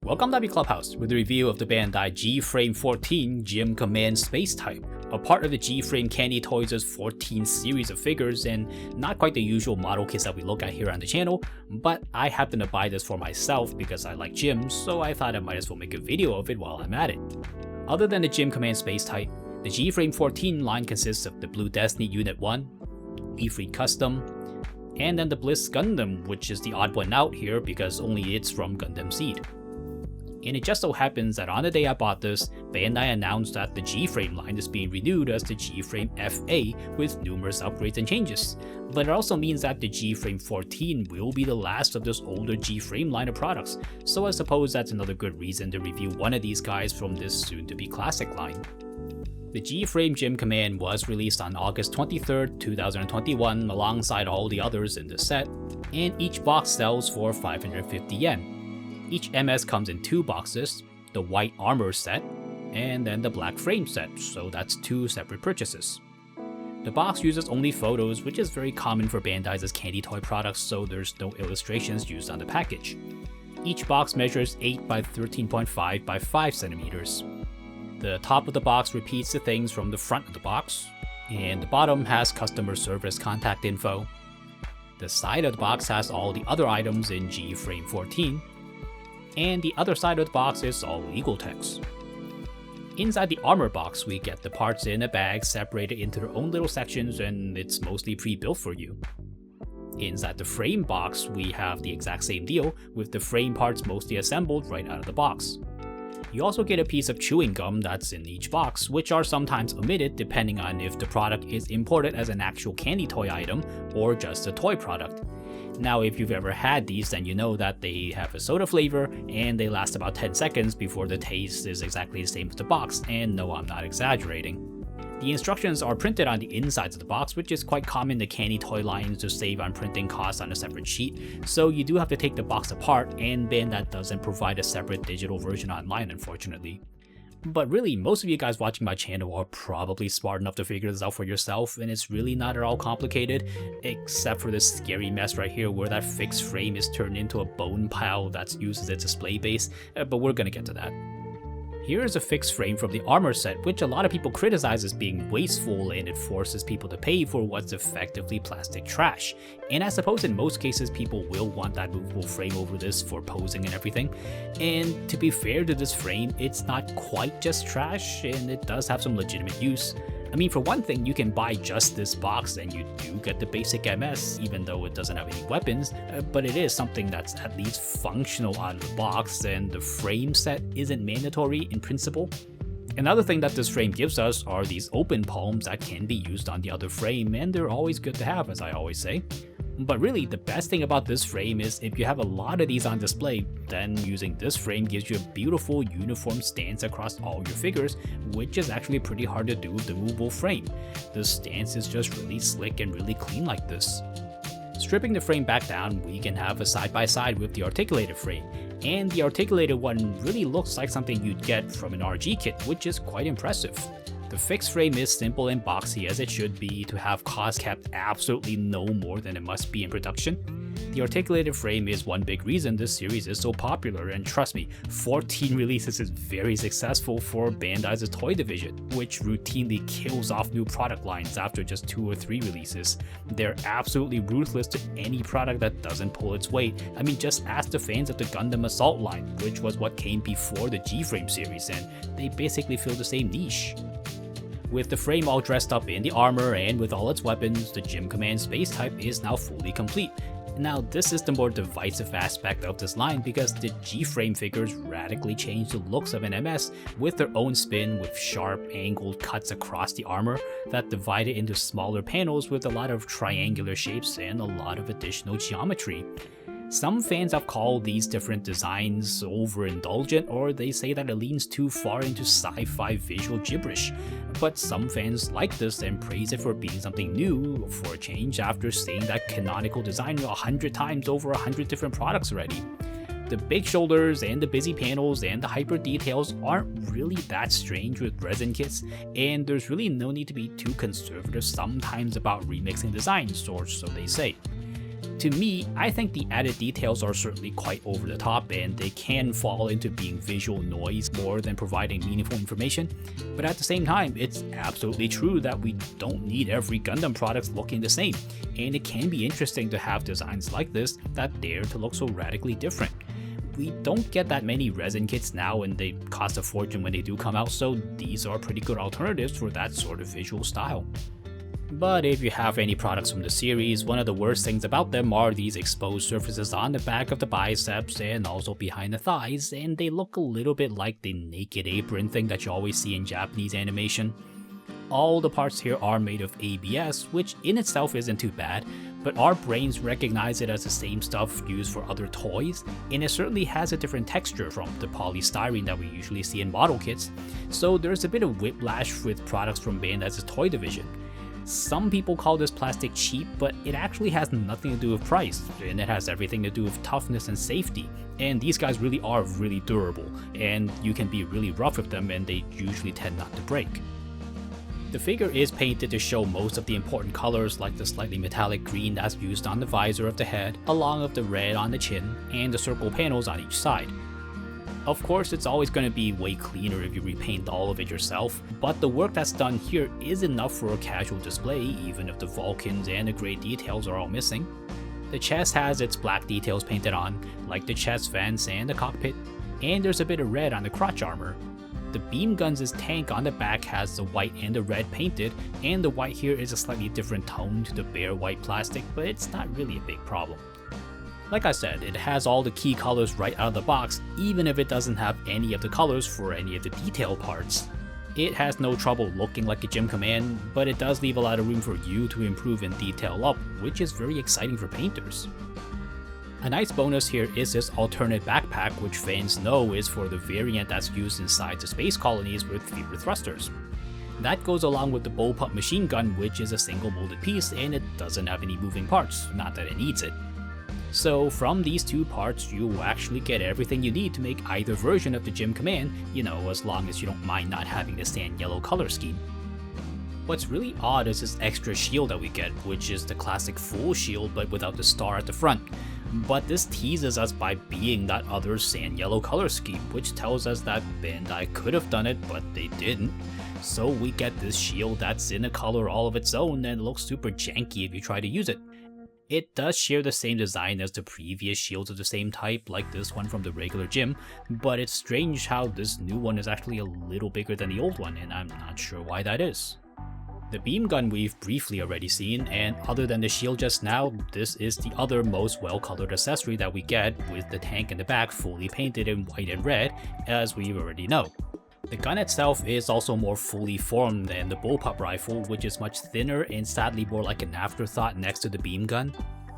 Welcome to Clubhouse with a review of the Bandai GFrame 14 GM Command Space Type, a part of the GFrame Candy Toys' 14 series of figures, and not quite the usual model kits that we look at here on the channel, but I happen to buy this for myself because I like gyms, so I thought I might as well make a video of it while I'm at it. Other than the GM Command Space Type, the GFrame 14 line consists of the Blue Destiny Unit 1, E-Fleet Custom, and then the Bliss Gundam, which is the odd one out here because only it's from Gundam Seed. And it just so happens that on the day I bought this, Bandai announced that the GFrame line is being renewed as the GFrame FA with numerous upgrades and changes. But it also means that the GFrame 14 will be the last of this older GFrame line of products, so I suppose that's another good reason to review one of these guys from this soon-to-be classic line. The GFrame GM Command was released on August 23rd, 2021 alongside all the others in the set, and each box sells for 550 yen. Each MS comes in two boxes, the white armor set, and then the black frame set, so that's two separate purchases. The box uses only photos, which is very common for Bandai's candy toy products, so there's no illustrations used on the package. Each box measures 8 by 13.5 by 5 centimeters. The top of the box repeats the things from the front of the box, and the bottom has customer service contact info. The side of the box has all the other items in GFrame 14, and the other side of the box is all legal text. Inside the armor box, we get the parts in a bag separated into their own little sections, and it's mostly pre-built for you. Inside the frame box, we have the exact same deal, with the frame parts mostly assembled right out of the box. You also get a piece of chewing gum that's in each box, which are sometimes omitted depending on if the product is imported as an actual candy toy item or just a toy product. Now, if you've ever had these, then you know that they have a soda flavor and they last about 10 seconds before the taste is exactly the same as the box, and no, I'm not exaggerating. The instructions are printed on the insides of the box, which is quite common to candy toy lines to save on printing costs on a separate sheet, so you do have to take the box apart, and Bandai doesn't provide a separate digital version online, unfortunately. But really, most of you guys watching my channel are probably smart enough to figure this out for yourself, and it's really not at all complicated, except for this scary mess right here where that fixed frame is turned into a bone pile that's used as its display base, but we're gonna get to that. Here is a fixed frame from the armor set, which a lot of people criticize as being wasteful and it forces people to pay for what's effectively plastic trash. And I suppose in most cases people will want that movable frame over this for posing and everything. And to be fair to this frame, it's not quite just trash and it does have some legitimate use. I mean, for one thing, you can buy just this box and you do get the basic MS, even though it doesn't have any weapons, but it is something that's at least functional out of the box, and the frame set isn't mandatory in principle. Another thing that this frame gives us are these open palms that can be used on the other frame, and they're always good to have, as I always say. But really, the best thing about this frame is if you have a lot of these on display, then using this frame gives you a beautiful uniform stance across all your figures, which is actually pretty hard to do with the movable frame. The stance is just really slick and really clean like this. Stripping the frame back down, we can have a side-by-side with the articulated frame, and the articulated one really looks like something you'd get from an RG kit, which is quite impressive. The fixed frame is simple and boxy as it should be to have cost kept absolutely no more than it must be in production. The articulated frame is one big reason this series is so popular, and trust me, 14 releases is very successful for Bandai's toy division, which routinely kills off new product lines after just 2 or 3 releases. They're absolutely ruthless to any product that doesn't pull its weight. I mean, just ask the fans of the Gundam Assault line, which was what came before the GFrame series, and they basically fill the same niche. With the frame all dressed up in the armor and with all its weapons, the GM Command Space Type is now fully complete. Now, this is the more divisive aspect of this line because the GFrame figures radically change the looks of an MS with their own spin with sharp, angled cuts across the armor that divide it into smaller panels with a lot of triangular shapes and a lot of additional geometry. Some fans have called these different designs overindulgent, or they say that it leans too far into sci-fi visual gibberish, but some fans like this and praise it for being something new for a change after seeing that canonical design 100 times over 100 different products already. The big shoulders and the busy panels and the hyper details aren't really that strange with resin kits, and there's really no need to be too conservative sometimes about remixing designs, or so they say. To me, I think the added details are certainly quite over the top and they can fall into being visual noise more than providing meaningful information, but at the same time, it's absolutely true that we don't need every Gundam product looking the same, and it can be interesting to have designs like this that dare to look so radically different. We don't get that many resin kits now and they cost a fortune when they do come out, so these are pretty good alternatives for that sort of visual style. But if you have any products from the series, one of the worst things about them are these exposed surfaces on the back of the biceps and also behind the thighs, and they look a little bit like the naked apron thing that you always see in Japanese animation. All the parts here are made of ABS, which in itself isn't too bad, but our brains recognize it as the same stuff used for other toys, and it certainly has a different texture from the polystyrene that we usually see in model kits, so there's a bit of whiplash with products from Bandai's toy division. Some people call this plastic cheap, but it actually has nothing to do with price, and it has everything to do with toughness and safety. And these guys really are really durable, and you can be really rough with them and they usually tend not to break. The figure is painted to show most of the important colors like the slightly metallic green that's used on the visor of the head, along with the red on the chin, and the circle panels on each side. Of course, it's always going to be way cleaner if you repaint all of it yourself, but the work that's done here is enough for a casual display even if the Vulcans and the gray details are all missing. The chest has its black details painted on, like the chest vents and the cockpit, and there's a bit of red on the crotch armor. The beam guns' tank on the back has the white and the red painted, and the white here is a slightly different tone to the bare white plastic, but it's not really a big problem. Like I said, it has all the key colors right out of the box, even if it doesn't have any of the colors for any of the detail parts. It has no trouble looking like a GM Command, but it does leave a lot of room for you to improve and detail up, which is very exciting for painters. A nice bonus here is this alternate backpack, which fans know is for the variant that's used inside the space colonies with fewer thrusters. That goes along with the bullpup machine gun, which is a single molded piece and it doesn't have any moving parts, not that it needs it. So from these two parts, you will actually get everything you need to make either version of the GM Command, as long as you don't mind not having the sand yellow color scheme. What's really odd is this extra shield that we get, which is the classic full shield but without the star at the front. But this teases us by being that other sand yellow color scheme, which tells us that Bandai could have done it, but they didn't. So we get this shield that's in a color all of its own and looks super janky if you try to use it. It does share the same design as the previous shields of the same type, like this one from the regular GM, but it's strange how this new one is actually a little bigger than the old one, and I'm not sure why that is. The beam gun we've briefly already seen, and other than the shield just now, this is the other most well-colored accessory that we get, with the tank in the back fully painted in white and red, as we already know. The gun itself is also more fully formed than the bullpup rifle, which is much thinner and sadly more like an afterthought next to the beam gun.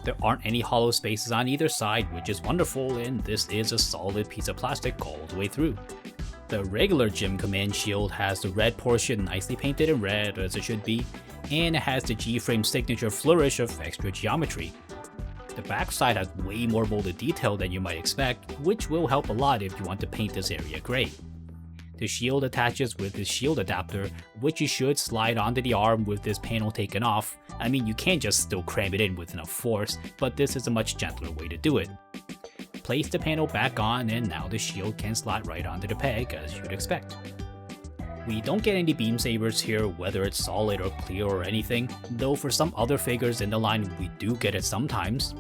There aren't any hollow spaces on either side, which is wonderful, and this is a solid piece of plastic all the way through. The regular GM Command shield has the red portion nicely painted in red, as it should be, and it has the GFrame signature flourish of extra geometry. The backside has way more molded detail than you might expect, which will help a lot if you want to paint this area gray. The shield attaches with this shield adapter, which you should slide onto the arm with this panel taken off. I mean, you can just still cram it in with enough force, but this is a much gentler way to do it. Place the panel back on and now the shield can slide right onto the peg as you'd expect. We don't get any Beam Sabers here, whether it's solid or clear or anything, though for some other figures in the line we do get it sometimes.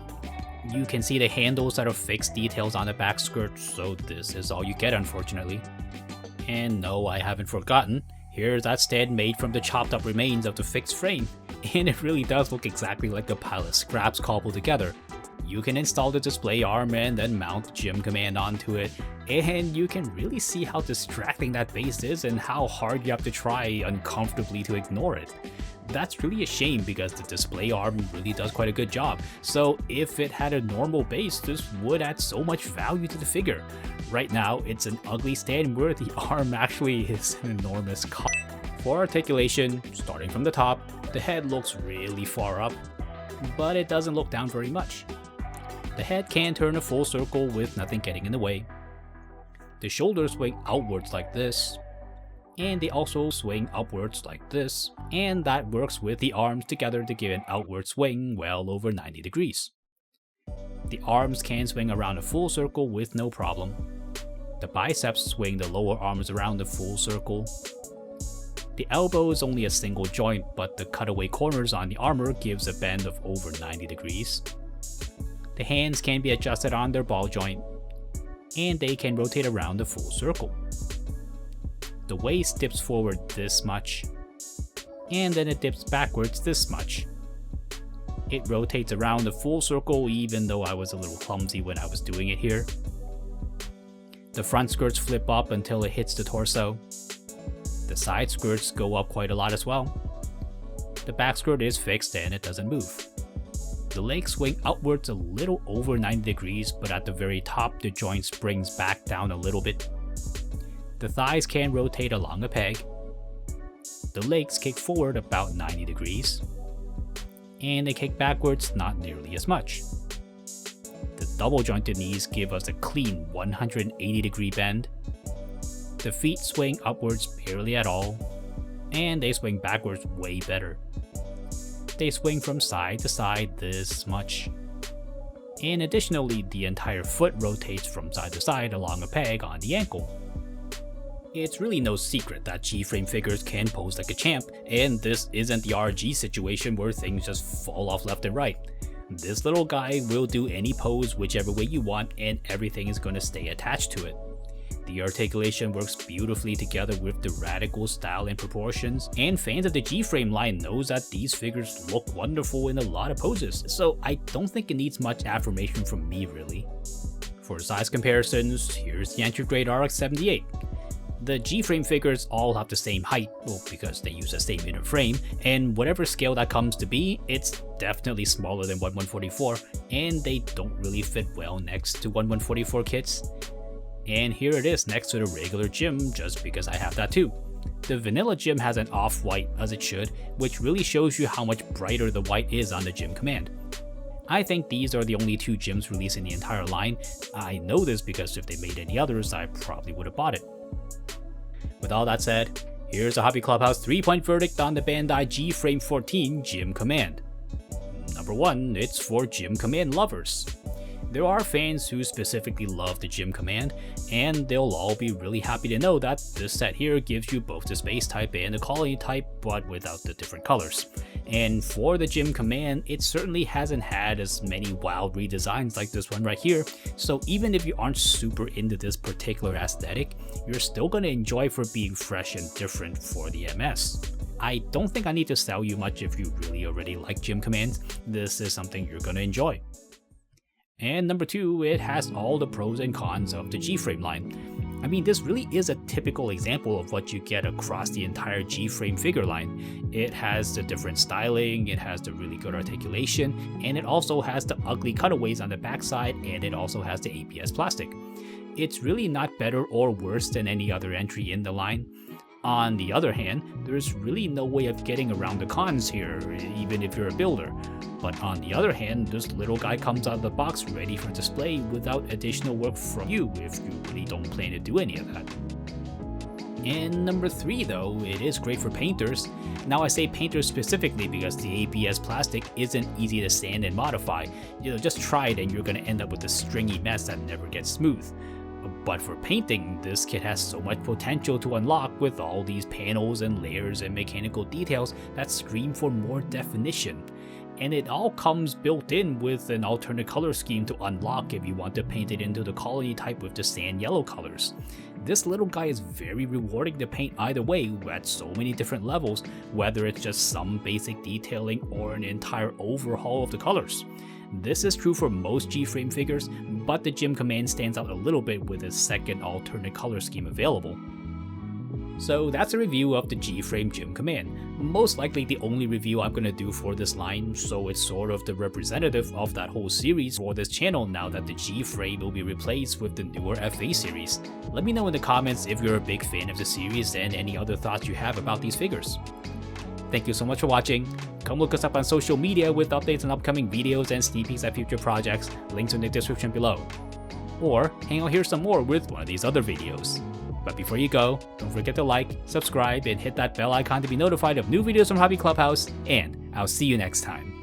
You can see the handles that are fixed details on the back skirt, so this is all you get unfortunately. And no, I haven't forgotten, here's that stand made from the chopped up remains of the fixed frame, and it really does look exactly like a pile of scraps cobbled together. You can install the display arm and then mount the GM Command onto it, and you can really see how distracting that base is and how hard you have to try uncomfortably to ignore it. That's really a shame because the display arm really does quite a good job, so if it had a normal base, this would add so much value to the figure. Right now, it's an ugly stand where the arm actually is an enormous cost. For articulation, starting from the top, the head looks really far up, but it doesn't look down very much. The head can turn a full circle with nothing getting in the way. The shoulders swing outwards like this, and they also swing upwards like this, and that works with the arms together to give an outward swing well over 90 degrees. The arms can swing around a full circle with no problem. The biceps swing the lower arms around a full circle. The elbow is only a single joint, but the cutaway corners on the armor gives a bend of over 90 degrees. The hands can be adjusted on their ball joint, and they can rotate around a full circle. The waist dips forward this much, and then it dips backwards this much. It rotates around the full circle, even though I was a little clumsy when I was doing it here. The front skirts flip up until it hits the torso. The side skirts go up quite a lot as well. The back skirt is fixed and it doesn't move. The legs swing outwards a little over 90 degrees, but at the very top the joint springs back down a little bit. The thighs can rotate along a peg. The legs kick forward about 90 degrees. And they kick backwards not nearly as much. The double jointed knees give us a clean 180 degree bend. The feet swing upwards barely at all, and they swing backwards way better. They swing from side to side this much. And additionally, the entire foot rotates from side to side along a peg on the ankle. It's really no secret that G-frame figures can pose like a champ, and this isn't the RG situation where things just fall off left and right. This little guy will do any pose whichever way you want, and everything is going to stay attached to it. The articulation works beautifully together with the radical style and proportions, and fans of the G-frame line knows that these figures look wonderful in a lot of poses, so I don't think it needs much affirmation from me really. For size comparisons, here's the entry grade RX-78. The G-frame figures all have the same height, well, because they use the same inner frame, and whatever scale that comes to be, it's definitely smaller than 1144, and they don't really fit well next to 1144 kits. And here it is next to the regular GM, just because I have that too. The vanilla GM has an off-white, as it should, which really shows you how much brighter the white is on the GM Command. I think these are the only two GMs released in the entire line. I know this because if they made any others, I probably would have bought it. With all that said, here's a Hobby Clubhouse 3-point verdict on the Bandai GFrame 14 GM Command. Number 1, it's for GM Command lovers. There are fans who specifically love the GM Command, and they'll all be really happy to know that this set here gives you both the space type and the colony type, but without the different colors. And for the GM Command, it certainly hasn't had as many wild redesigns like this one right here, so even if you aren't super into this particular aesthetic, you're still going to enjoy for being fresh and different for the MS. I don't think I need to sell you much if you really already like GM Commands. This is something you're going to enjoy. And number 2, it has all the pros and cons of the G-frame line. I mean, this really is a typical example of what you get across the entire G-frame figure line. It has the different styling, it has the really good articulation, and it also has the ugly cutaways on the backside, and it also has the ABS plastic. It's really not better or worse than any other entry in the line. On the other hand, there's really no way of getting around the cons here, even if you're a builder. But on the other hand, this little guy comes out of the box ready for display without additional work from you if you really don't plan to do any of that. And number 3 though, it is great for painters. Now I say painters specifically because the ABS plastic isn't easy to sand and modify. Just try it and you're going to end up with a stringy mess that never gets smooth. But for painting, this kit has so much potential to unlock with all these panels and layers and mechanical details that scream for more definition. And it all comes built in with an alternate color scheme to unlock if you want to paint it into the colony type with the sand yellow colors. This little guy is very rewarding to paint either way at so many different levels, whether it's just some basic detailing or an entire overhaul of the colors. This is true for most G-frame figures, but the GM Command stands out a little bit with its second alternate color scheme available. So that's a review of the G-frame GM Command. Most likely the only review I'm going to do for this line, so it's sort of the representative of that whole series for this channel now that the G-frame will be replaced with the newer FA series. Let me know in the comments if you're a big fan of the series and any other thoughts you have about these figures. Thank you so much for watching. Come look us up on social media with updates on upcoming videos and sneak peeks at future projects, links in the description below. Or hang out here some more with one of these other videos. But before you go, don't forget to like, subscribe, and hit that bell icon to be notified of new videos from Hobby Clubhouse, and I'll see you next time.